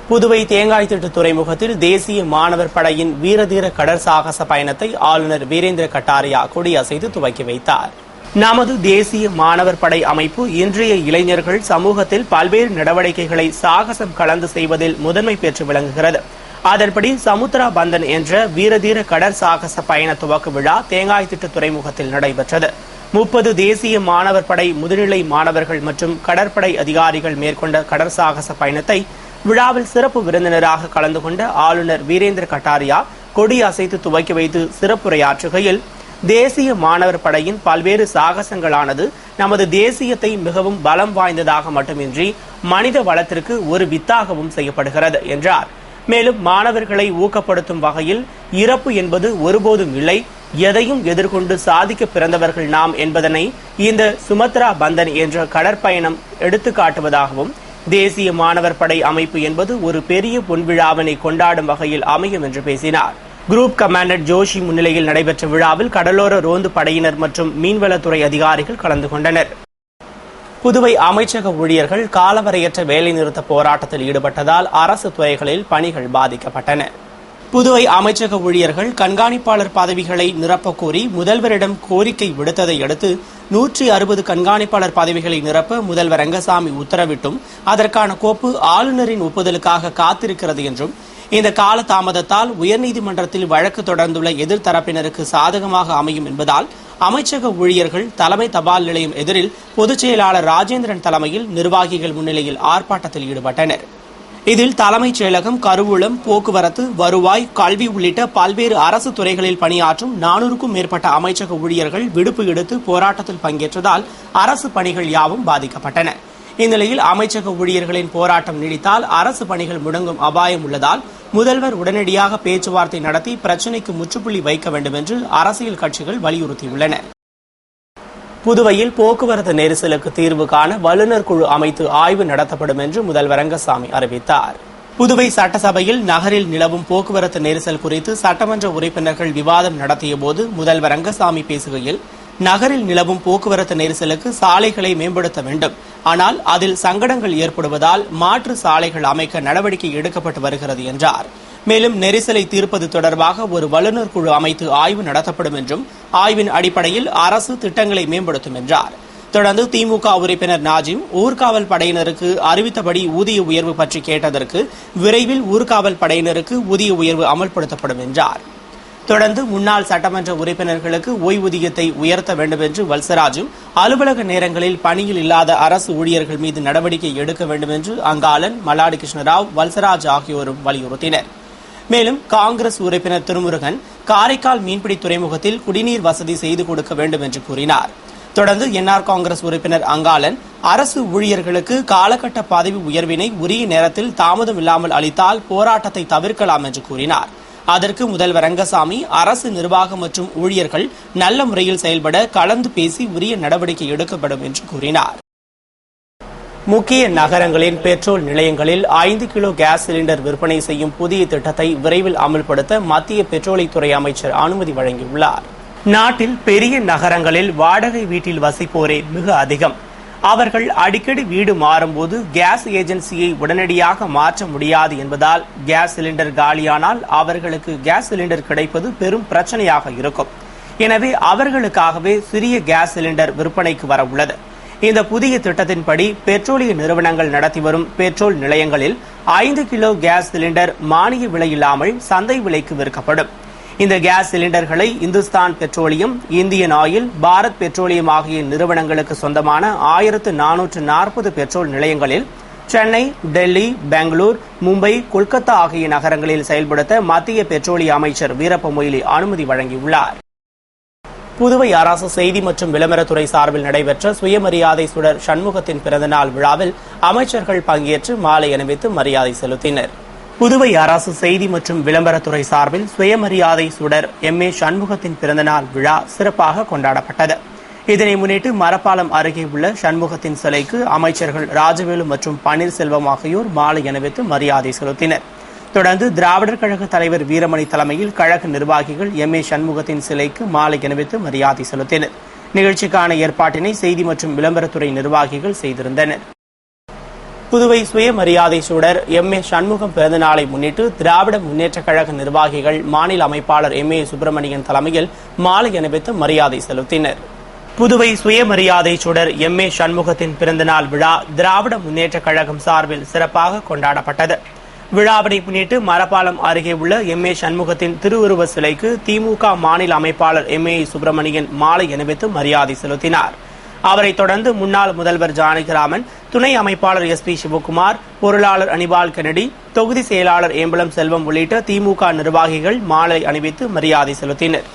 புதுவை தேங்காய்திட்டு துறைமுகத்தில் தேசிய மாணவர் படையின் வீரதீர கடல் சாகச பயணத்தை ஆளுநர் வீரேந்திர கட்டாரியா கொடியசைத்து துவக்கி வைத்தார். நமது தேசிய மாணவர் படை அமைப்பு இன்றைய இளைஞர்கள் சமூகத்தில் பல்வேறு நடவடிக்கைகளை சாகசம் கலந்து செய்வதில் முதன்மை பெற்று விளங்குகிறது. அதன்படி சமுத்திரா பந்தன் என்ற வீரதீர கடல் சாகச பயண துவக்க விழா தேங்காய்திட்டு துறைமுகத்தில் நடைபெற்றது. 30 தேசிய மாணவர் படை முதுநிலை மாணவர்கள் மற்றும் கடற்படை அதிகாரிகள் மேற்கொண்ட கடற்சாகச பயணத்தை விழாவில் சிறப்பு விருந்தினராக கலந்து கொண்ட ஆளுநர் வீரேந்திர கட்டாரியா கொடி அசைத்து துவக்கி வைத்து சிறப்புரையாற்றுகையில், தேசிய மாணவர் படையின் பல்வேறு சாகசங்களானது நமது தேசியத்தை மிகவும் பலம் வாய்ந்ததாக மட்டுமின்றி மனித வளத்திற்கு ஒரு வித்தாகவும் செய்யப்படுகிறது என்றார். மேலும் மாணவர்களை ஊக்கப்படுத்தும் வகையில் இறப்பு என்பது ஒருபோதும் இல்லை, எதையும் எதிர்கொண்டு சாதிக்க பிறந்தவர்கள் நாம் என்பதனை இந்த சுமத்ரா பந்தன் என்ற கடற்பயணம் எடுத்துக்காட்டுவதாகவும், தேசிய மாணவர் படை அமைப்பு என்பது ஒரு பெரிய பொன்விழாவினை கொண்டாடும் வகையில் அமையும் என்று பேசினார். குரூப் கமாண்டர் ஜோஷி முன்னிலையில் நடைபெற்ற விழாவில் கடலோர ரோந்து படையினர் மற்றும் மீன்வளத்துறை அதிகாரிகள் கலந்து கொண்டனர். புதுவை அமைச்சக ஊழியர்கள் காலவரையற்ற வேலைநிறுத்த போராட்டத்தில் ஈடுபட்டதால் அரசு துறைகளில் பணிகள் பாதிக்கப்பட்டன. புதுவை அமைச்சக ஊழியர்கள் கண்காணிப்பாளர் பதவிகளை நிரப்பக் கோரி முதல்வரிடம் கோரிக்கை விடுத்ததை அடுத்து 160 கண்காணிப்பாளர் பதவிகளை நிரப்ப முதல்வர் ரங்கசாமி உத்தரவிட்டும் அதற்கான கோப்பு ஆளுநரின் ஒப்புதலுக்காக காத்திருக்கிறது என்றும், இந்த கால தாமதத்தால் உயர்நீதிமன்றத்தில் வழக்கு தொடர்ந்துள்ள எதிர்த்தரப்பினருக்கு சாதகமாக அமையும் என்பதால் அமைச்சக ஊழியர்கள் தலைமை தபால் நிலையம் எதிரில் பொதுச் செயலாளர் ராஜேந்திரன் தலைமையில் நிர்வாகிகள் முன்னிலையில் ஆர்ப்பாட்டத்தில் ஈடுபட்டனர். இதில் தலைமைச் செயலகம், கருவூலம், போக்குவரத்து, வருவாய், கல்வி உள்ளிட்ட பல்வேறு அரசு துறைகளில் பணியாற்றும் 400க்கும் மேற்பட்ட அமைச்சக ஊழியர்கள் விடுப்பு எடுத்து போராட்டத்தில் பங்கேற்றதால் அரசு பணிகள் யாவும் பாதிக்கப்பட்டன. இந்நிலையில் அமைச்சக ஊழியர்களின் போராட்டம் நீடித்தால் அரசு பணிகள் முடங்கும் அபாயம் உள்ளதால் முதல்வர் உடனடியாக பேச்சுவார்த்தை நடத்தி பிரச்சினைக்கு முற்றுப்புள்ளி வைக்க வேண்டும் என்று அரசியல் கட்சிகள் வலியுறுத்தியுள்ளன. புதுவையில் போக்குவரத்து நெரிசலுக்கு தீர்வு காண வல்லுநர் குழு அமைத்து ஆய்வு நடத்தப்படும் என்று முதல்வர் ரங்கசாமி அறிவித்தார். புதுவை சட்டசபையில் நகரில் நிலவும் போக்குவரத்து நெரிசல் குறித்து சட்டமன்ற உறுப்பினர்கள் விவாதம் நடத்தியபோது முதல்வர் ரங்கசாமி பேசுகையில், நகரில் நிலவும் போக்குவரத்து நெரிசலுக்கு சாலைகளை மேம்படுத்த வேண்டும், ஆனால் அதில் சங்கடங்கள் ஏற்படுவதால் மாற்று சாலைகள் அமைக்க நடவடிக்கை எடுக்கப்பட்டு வருகிறது என்றார். மேலும் நெரிசலை தீர்ப்பது தொடர்பாக ஒரு வல்லுநர் குழு அமைத்து ஆய்வு நடத்தப்படும் என்றும், ஆய்வின் அடிப்படையில் அரசு திட்டங்களை மேம்படுத்தும் என்றார். தொடர்ந்து திமுக உறுப்பினர் நாஜிம் ஊர்காவல் படையினருக்கு அறிவித்தபடி ஊதிய உயர்வு பற்றி கேட்டதற்கு விரைவில் ஊர்காவல் படையினருக்கு ஊதிய உயர்வு அமல்படுத்தப்படும் என்றார். தொடர்ந்து முன்னாள் சட்டமன்ற உறுப்பினர்களுக்கு ஓய்வூதியத்தை உயர்த்த வேண்டும் என்று வல்சராஜும், அலுவலக நேரங்களில் பணியில் இல்லாத அரசு ஊழியர்கள் மீது நடவடிக்கை எடுக்க வேண்டும் என்று அங்காளன், மல்லாடி கிருஷ்ணராவ், வல்சராஜ் ஆகியோரும் வலியுறுத்தினர். மேலும் காங்கிரஸ் உறுப்பினர் திருமுருகன் காரைக்கால் மீன்பிடி துறைமுகத்தில் குடிநீர் வசதி செய்து கொடுக்க வேண்டும் என்று கூறினார். தொடர்ந்து என்ஆர் காங்கிரஸ் உறுப்பினர் அங்காளன், அரசு ஊழியர்களுக்கு காலகட்ட பதவி உயர்வினை உரிய நேரத்தில் தாமதம் இல்லாமல் அளித்தால் போராட்டத்தை தவிர்க்கலாம் என்று கூறினார். அதற்கு முதல்வர் ரங்கசாமி, அரசு நிர்வாகம் மற்றும் ஊழியர்கள் நல்ல முறையில் செயல்பட கலந்து பேசி உரிய நடவடிக்கை எடுக்கப்படும் என்று கூறினார். முக்கிய நகரங்களின் பெட்ரோல் நிலையங்களில் 5 கிலோ கேஸ் சிலிண்டர் விற்பனை செய்யும் புதிய திட்டத்தை விரைவில் அமல்படுத்த மத்திய பெட்ரோலியத்துறை அமைச்சர் அனுமதி வழங்கியுள்ளார். நாட்டில் பெரிய நகரங்களில் வாடகை வீட்டில் வசிப்போரே மிக அதிகம். அவர்கள் அடிக்கடி வீடு மாறும்போது கேஸ் ஏஜென்சியை உடனடியாக மாற்ற முடியாது என்பதால் கேஸ் சிலிண்டர் காலியானால் அவர்களுக்கு கேஸ் சிலிண்டர் கிடைப்பது பெரும் பிரச்சனையாக இருக்கும். எனவே அவர்களுக்காகவே சிறிய கேஸ் சிலிண்டர் விற்பனைக்கு வர உள்ளது. இந்த புதிய திட்டத்தின்படி பெட்ரோலிய நிறுவனங்கள் நடத்தி வரும் பெட்ரோல் நிலையங்களில் 5 கிலோ கேஸ் சிலிண்டர் மானிய விலையில்லாமல் சந்தை விலைக்கு விற்கப்படும். இந்த கேஸ் சிலிண்டர்களை Hindustan petroleum, Indian oil, Bharat petroleum ஆகிய நிறுவனங்களுக்கு சொந்தமான 1440 பெட்ரோல் நிலையங்களில் சென்னை, டெல்லி, பெங்களூர், மும்பை, கொல்கத்தா ஆகிய நகரங்களில் செயல்படுத்த மத்திய பெட்ரோலிய அமைச்சர் வீரப்ப மொய்லி அனுமதி வழங்கியுள்ளார். புதுவை அரசு செய்தி மற்றும் விளம்பரத்துறை சார்பில் நடைபெற்ற சுயமரியாதை சுடர் சண்முகத்தின் பிறந்தநாள் விழாவில் அமைச்சர்கள் பங்கேற்று மாலை அணிவித்து மரியாதை செலுத்தினர். புதுவை அரசு செய்தி மற்றும் விளம்பரத்துறை சார்பில் சுயமரியாதை சுடர் எம்.ஏ. சண்முகத்தின் பிறந்தநாள் விழா சிறப்பாக கொண்டாடப்பட்டது. இதனை முன்னிட்டு மரப்பாலம் அருகே உள்ள சண்முகத்தின் சிலைக்கு அமைச்சர்கள் ராஜவேலு மற்றும் பன்னீர்செல்வம் ஆகியோர் மாலை அணிவித்து மரியாதை செலுத்தினர். தொடர்ந்து திராவிடர் கழக தலைவர் வீரமணி தலைமையில் கழக நிர்வாகிகள் எம்.ஏ. சண்முகத்தின் சிலைக்கு மாலை அணிவித்து மரியாதை செலுத்தினர். நிகழ்ச்சிக்கான ஏற்பாட்டினை செய்தி மற்றும் விளம்பரத்துறை நிர்வாகிகள் செய்திருந்தனர். புதுவை சுயமரியாதை சூடர் எம்.ஏ. சண்முகம் பிறந்தநாளை முன்னிட்டு திராவிட முன்னேற்றக் கழக நிர்வாகிகள் மாநில அமைப்பாளர் எம்.ஏ. சுப்பிரமணியன் தலைமையில் மாலை அணிவித்து மரியாதை செலுத்தினர். புதுவை சுயமரியாதை சூடர் எம்.ஏ. சண்முகத்தின் பிறந்தநாள் விழா திராவிட முன்னேற்றக் கழகம் சார்பில் சிறப்பாக கொண்டாடப்பட்டது. விழாவினை முன்னிட்டு மரப்பாலம் அருகே உள்ள எம்.ஏ. சண்முகத்தின் திருவுருவ சிலைக்கு திமுக மாநில அமைப்பாளர் எம்.ஏ. சுப்பிரமணியன் மாலை அணிவித்து மரியாதை செலுத்தினார். அவரைத் தொடர்ந்து முன்னாள் முதல்வர் ஜானகிராமன், துணை அமைப்பாளர் எஸ்.பி. சிவகுமார், பொருளாளர் அனிபால் கென்னடி, தொகுதி செயலாளர் ஏம்பலம் செல்வம் உள்ளிட்ட திமுக நிர்வாகிகள் மாலை அணிவித்து மரியாதை செலுத்தினர்.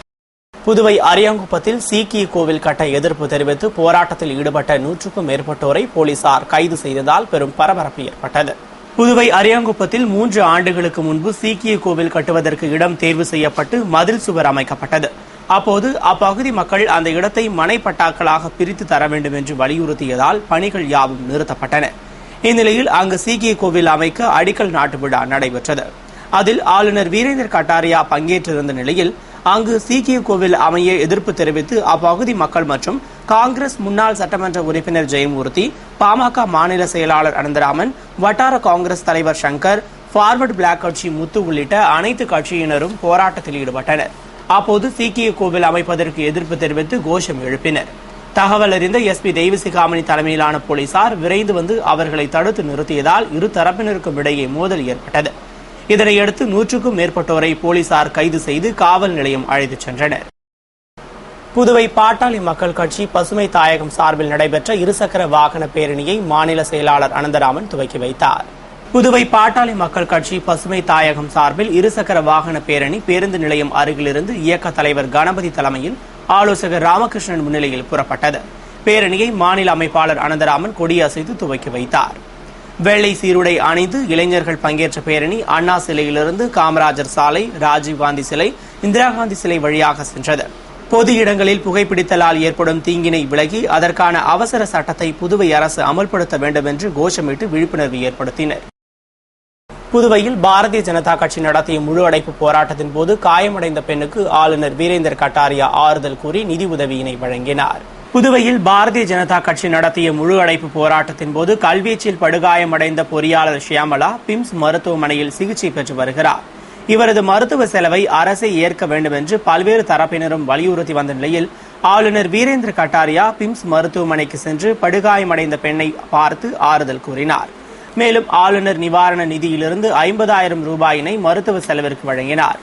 புதுவை அரியாங்குப்பத்தில் சீக்கிய கோவில் கட்ட எதிர்ப்பு தெரிவித்து போராட்டத்தில் ஈடுபட்ட 100க்கும் மேற்பட்டோரை போலீசார் கைது செய்ததால் பெரும் பரபரப்பு ஏற்பட்டது. புதுவை அரியாங்குப்பத்தில் 3 ஆண்டுகளுக்கு முன்பு சீக்கிய கோவில் கட்டுவதற்கு இடம் தேர்வு செய்யப்பட்டு மதில் சுவர் அமைக்கப்பட்டது. அப்போது அப்பகுதி மக்கள் அந்த இடத்தை மனைப்பட்டாக்களாக பிரித்து தர வேண்டும் என்று வலியுறுத்தியதால் பணிகள் யாவும் நிறுத்தப்பட்டன. இந்நிலையில் அங்கு சீக்கிய கோவில் அமைக்க அடிக்கல் நாட்டு விழா நடைபெற்றது. அதில் ஆளுநர் வீரேந்திர கட்டாரியா பங்கேற்றிருந்த நிலையில் அங்கு சீக்கிய கோவில் அமைய எதிர்ப்பு தெரிவித்து அப்பகுதி மக்கள் மற்றும் காங்கிரஸ் முன்னாள் சட்டமன்ற உறுப்பினர் ஜெயமூர்த்தி, பாமக மாநில செயலாளர் அனந்தராமன், வட்டார காங்கிரஸ் தலைவர் சங்கர், பார்வர்டு பிளாக் கட்சி முத்து உள்ளிட்ட அனைத்து கட்சியினரும் போராட்டத்தில் ஈடுபட்டனர். அப்போது சீக்கிய கோவில் அமைப்பதற்கு எதிர்ப்பு தெரிவித்து கோஷம் எழுப்பினர். தகவல் அறிந்த எஸ்.பி. தெய்வசிகாமணி தலைமையிலான போலீசார் விரைந்து வந்து அவர்களை தடுத்து நிறுத்தியதால் இரு தரப்பினருக்கும் இடையே மோதல் ஏற்பட்டது. இதனையடுத்து 100க்கும் மேற்பட்டோரை போலீசார் கைது செய்து காவல் நிலையம் அழைத்துச் சென்றனர். புதுவை பாட்டாளி மக்கள் கட்சி பசுமை தாயகம் சார்பில் நடைபெற்ற இருசக்கர வாகன பேரணியை மாநில செயலாளர் அனந்தராமன் துவக்கி வைத்தார். புதுவை பாட்டாளி மக்கள் கட்சி பசுமை தாயகம் சார்பில் இருசக்கர வாகன பேரணி பேருந்து நிலையம் அருகிலிருந்து இயக்க தலைவர் கணபதி தலைமையில் ஆலோசகர் ராமகிருஷ்ணன் முன்னிலையில் புறப்பட்டது. பேரணியை மாநில அமைப்பாளர் அனந்தராமன் கொடியசைத்து துவக்கி வைத்தார். வெள்ளை சீருடை அணிந்து இளைஞர்கள் பங்கேற்ற பேரணி அண்ணா சிலையிலிருந்து காமராஜர் சாலை, ராஜீவ்காந்தி சிலை, இந்திரா காந்தி சிலை வழியாக சென்றது. பொது இடங்களில் புகைப்பிடித்தலால் ஏற்படும் தீங்கினை விலகி அதற்கான அவசர சட்டத்தை புதுவை அரசு அமல்படுத்த வேண்டும் என்று கோஷமிட்டு விழிப்புணர்வு ஏற்படுத்தினர். புதுவையில் பாரதிய ஜனதா கட்சி நடத்திய முழு அடைப்பு போராட்டத்தின் போது காயமடைந்த பெண்ணுக்கு ஆளுநர் வீரேந்திர கட்டாரியா ஆறுதல் கூறி நிதி உதவியினை வழங்கினார். புதுவையில் பாரதிய ஜனதா கட்சி நடத்திய முழு அடைப்பு போராட்டத்தின் போது கல்வீச்சில் படுகாயமடைந்த பொறியாளர் ஷியாமலா பிம்ஸ் மருத்துவமனையில் சிகிச்சை பெற்று வருகிறார். இவரது மருத்துவ செலவை அரசே ஏற்க வேண்டும் என்று பல்வேறு தரப்பினரும் வலியுறுத்தி வந்த நிலையில் ஆளுநர் வீரேந்திர கட்டாரியா பிம்ஸ் மருத்துவமனைக்கு சென்று படுகாயமடைந்த பெண்ணை பார்த்து ஆறுதல் கூறினார். மேலும் ஆளுநர் நிவாரண நிதியிலிருந்து 50,000 ரூபாயினை மருத்துவ செலவிற்கு வழங்கினார்.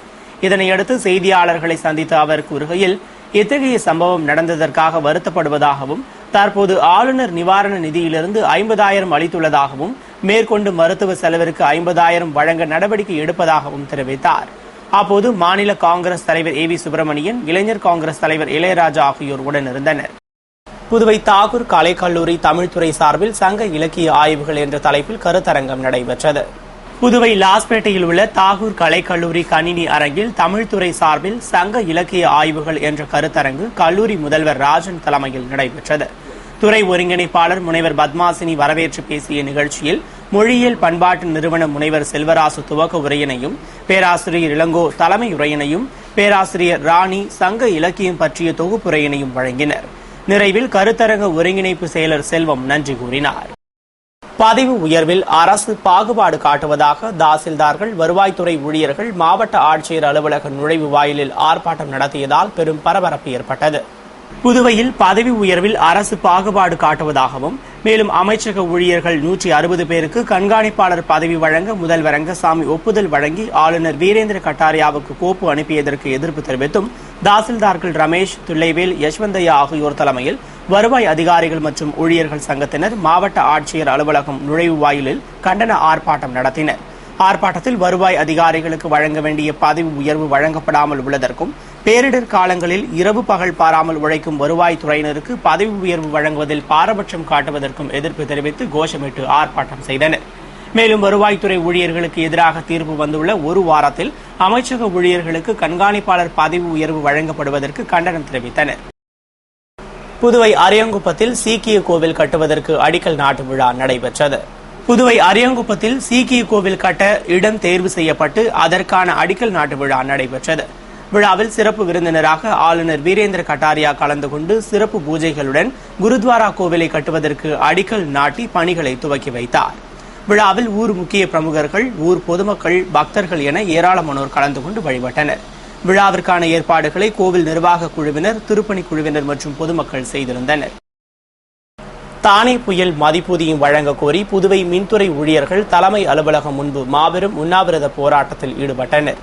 இதனையடுத்து செய்தியாளர்களை சந்தித்த அவர் கூறுகையில், இத்தகைய சம்பவம் நடந்ததற்காக வருத்தப்படுவதாகவும் தற்போது ஆளுநர் நிவாரண நிதியிலிருந்து 50,000 அளித்துள்ளதாகவும் மேற்கொண்டு மருத்துவ செலவிற்கு 50,000 வழங்க நடவடிக்கை எடுப்பதாகவும் தெரிவித்தார். அப்போது மாநில காங்கிரஸ் தலைவர் ஏ.வி. சுப்பிரமணியன், இளைஞர் காங்கிரஸ் தலைவர் இளையராஜா ஆகியோர் உடனிருந்தனர். புதுவை தாகூர் கலைக்கல்லூரி தமிழ்துறை சார்பில் சங்க இலக்கிய ஆய்வுகள் என்ற தலைப்பில் கருத்தரங்கம் நடைபெற்றது. புதுவை லாஸ்பேட்டையில் உள்ள தாகூர் கலைக்கல்லூரி கணினி அரங்கில் தமிழ்துறை சார்பில் சங்க இலக்கிய ஆய்வுகள் என்ற கருத்தரங்கு கல்லூரி முதல்வர் ராஜன் தலைமையில் நடைபெற்றது. துறை ஒருங்கிணைப்பாளர் முனைவர் பத்மாசினி வரவேற்று பேசிய நிகழ்ச்சியில் மொழியியல் பண்பாட்டு நிறுவன முனைவர் செல்வராசு துவக்க உரையினையும், பேராசிரியர் இளங்கோ தலைமை உரையினையும், பேராசிரியர் ராணி சங்க இலக்கியம் பற்றிய தொகுப்புரையினையும் வழங்கினர். நிறைவில் கருத்தரங்க ஒருங்கிணைப்பு செயலர் செல்வம் நன்றி கூறினார். பதவி உயர்வில் அரசு பாகுபாடு காட்டுவதாக தாசில்தார்கள், வருவாய்த்துறை ஊழியர்கள் மாவட்ட ஆட்சியர் அலுவலக நுழைவு வாயிலில் ஆர்ப்பாட்டம் நடத்தியதால் பெரும் பரபரப்பு ஏற்பட்டது. புதுவையில் பதவி உயர்வில் அரசு பாகுபாடு காட்டுவதாகவும் மேலும் அமைச்சக ஊழியர்கள் 160 பேருக்கு கண்காணிப்பாளர் பதவி வழங்க முதல்வர் ரங்கசாமி ஒப்புதல் வழங்கி ஆளுநர் வீரேந்திர கட்டாரியாவுக்கு கோப்பு அனுப்பியதற்கு எதிர்ப்பு தெரிவித்தும் தாசில்தார்கள் ரமேஷ், துல்லைவேல், யஷ்வந்தையா ஆகியோர் தலைமையில் வருவாய் அதிகாரிகள் மற்றும் ஊழியர்கள் சங்கத்தினர் மாவட்ட ஆட்சியர் அலுவலகம் நுழைவு வாயிலில் கண்டன ஆர்ப்பாட்டம் நடத்தினர். ஆர்ப்பாட்டத்தில் வருவாய் அதிகாரிகளுக்கு வழங்க வேண்டிய பதவி உயர்வு வழங்கப்படாமல் உள்ளதற்கும், பேரிடர் காலங்களில் இரவு பகல் பாராமல் உழைக்கும் வருவாய்த்துறையினருக்கு பதவி உயர்வு வழங்குவதில் பாரபட்சம் காட்டுவதற்கும் எதிர்ப்பு தெரிவித்து கோஷமிட்டு ஆர்ப்பாட்டம் செய்தனர். மேலும் வருவாய்த்துறை ஊழியர்களுக்கு எதிராக தீர்ப்பு வந்துள்ள ஒரு வாரத்தில் அமைச்சக ஊழியர்களுக்கு கண்காணிப்பாளர் பதவி உயர்வு வழங்கப்படுவதற்கு கண்டனம் தெரிவித்தனர். புதுவை அரியாங்குப்பத்தில் சீக்கிய கோவில் கட்டுவதற்கு அடிக்கல் நாட்டு விழா நடைபெற்றது. புதுவை அரியாங்குப்பத்தில் சீக்கிய கோவில் கட்ட இடம் தேர்வு செய்யப்பட்டு அதற்கான அடிக்கல் நாட்டு விழா நடைபெற்றது. விழாவில் சிறப்பு விருந்தினராக ஆளுநர் வீரேந்திர கட்டாரியா கலந்து கொண்டு சிறப்பு பூஜைகளுடன் குருத்வாரா கோவிலை கட்டுவதற்கு அடிக்கல் நாட்டி பணிகளை துவக்கி வைத்தார். விழாவில் ஊர் முக்கிய பிரமுகர்கள், ஊர் பொதுமக்கள், பக்தர்கள் என ஏராளமானோர் கலந்து கொண்டு வழிபட்டனர். விழாவிற்கான ஏற்பாடுகளை கோவில் நிர்வாக குழுவினர், திருப்பணி குழுவினர் மற்றும் பொதுமக்கள் செய்திருந்தனர். தானே புயல் மதிப்பூதியம் வழங்க கோரி புதுவை மின்துறை ஊழியர்கள் தலைமை அலுவலகம் முன்பு மாபெரும் உண்ணாவிரத போராட்டத்தில் ஈடுபட்டனர்.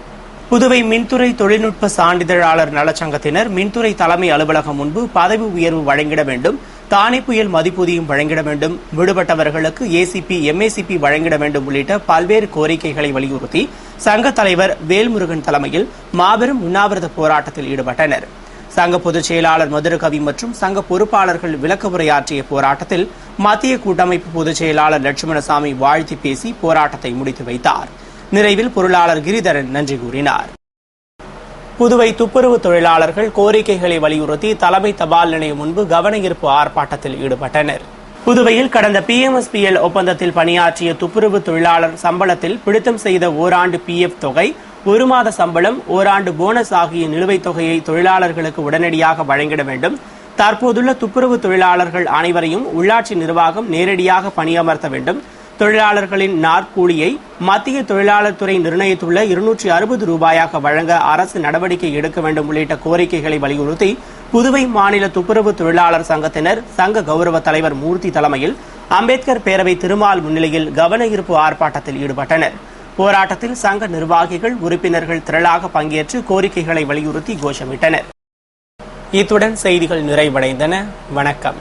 புதுவை மின்துறை தொழில்நுட்ப சான்றிதழாளர் நலச்சங்கத்தினர் மின்துறை தலைமை அலுவலகம் முன்பு பதவி உயர்வு வழங்கிட வேண்டும், தானே புயல் மதிப்பூதியம் வழங்கிட வேண்டும், விடுபட்டவர்களுக்கு ஏசிபி, எம்ஏசிபி வழங்கிட வேண்டும் உள்ளிட்ட பல்வேறு கோரிக்கைகளை வலியுறுத்தி சங்க தலைவர் வேல்முருகன் தலைமையில் மாபெரும் உண்ணாவிரத போராட்டத்தில் ஈடுபட்டனர். சங்க பொதுச் செயலாளர் மதுரகவி மற்றும் சங்க பொறுப்பாளர்கள் விளக்க உரையாற்றிய போராட்டத்தில் மத்திய கூட்டமைப்பு பொதுச் செயலாளர் லட்சுமணசாமி வாழ்த்தி பேசி போராட்டத்தை முடித்து வைத்தார். நிறைவில் பொருளாளர் கிரிதரன் நன்றி கூறினார். புதுவை துப்புரவு தொழிலாளர்கள் கோரிக்கைகளை வலியுறுத்தி தலைமை தபால் நிலையம் முன்பு கவன ஈர்ப்பு ஆர்ப்பாட்டத்தில் ஈடுபட்டனர். புதுவையில் கடந்த PMSPL ஒப்பந்தத்தில் பணியாற்றிய துப்புரவு தொழிலாளர் சம்பளத்தில் பிடித்தம் செய்த ஓராண்டு PF தொகை, ஒரு மாத சம்பளம், ஓராண்டு போனஸ் ஆகிய நிலுவைத் தொகையை தொழிலாளர்களுக்கு உடனடியாக வழங்கிட வேண்டும். தற்போதுள்ள துப்புரவு தொழிலாளர்கள் அனைவரையும் உள்ளாட்சி நிர்வாகம் நேரடியாக பணியமர்த்த வேண்டும். தொழிலாளர்களின் நாட்கூலியை மத்திய தொழிலாளர் துறை நிர்ணயித்துள்ள 260 ரூபாயாக வழங்க அரசு நடவடிக்கை எடுக்க வேண்டும் உள்ளிட்ட கோரிக்கைகளை வலியுறுத்தி புதுவை மாநில துப்புரவு தொழிலாளர் சங்கத்தினர் சங்க கௌரவ தலைவர் மூர்த்தி தலைமையில் அம்பேத்கர் பேரவை திருமால் முன்னிலையில் கவன ஈர்ப்பு ஆர்ப்பாட்டத்தில் ஈடுபட்டனர். போராட்டத்தில் சங்க நிர்வாகிகள், உறுப்பினர்கள் திரளாக பங்கேற்று கோரிக்கைகளை வலியுறுத்தி கோஷமிட்டனர். இத்துடன் செய்திகள் நிறைவடைந்தன. வணக்கம்.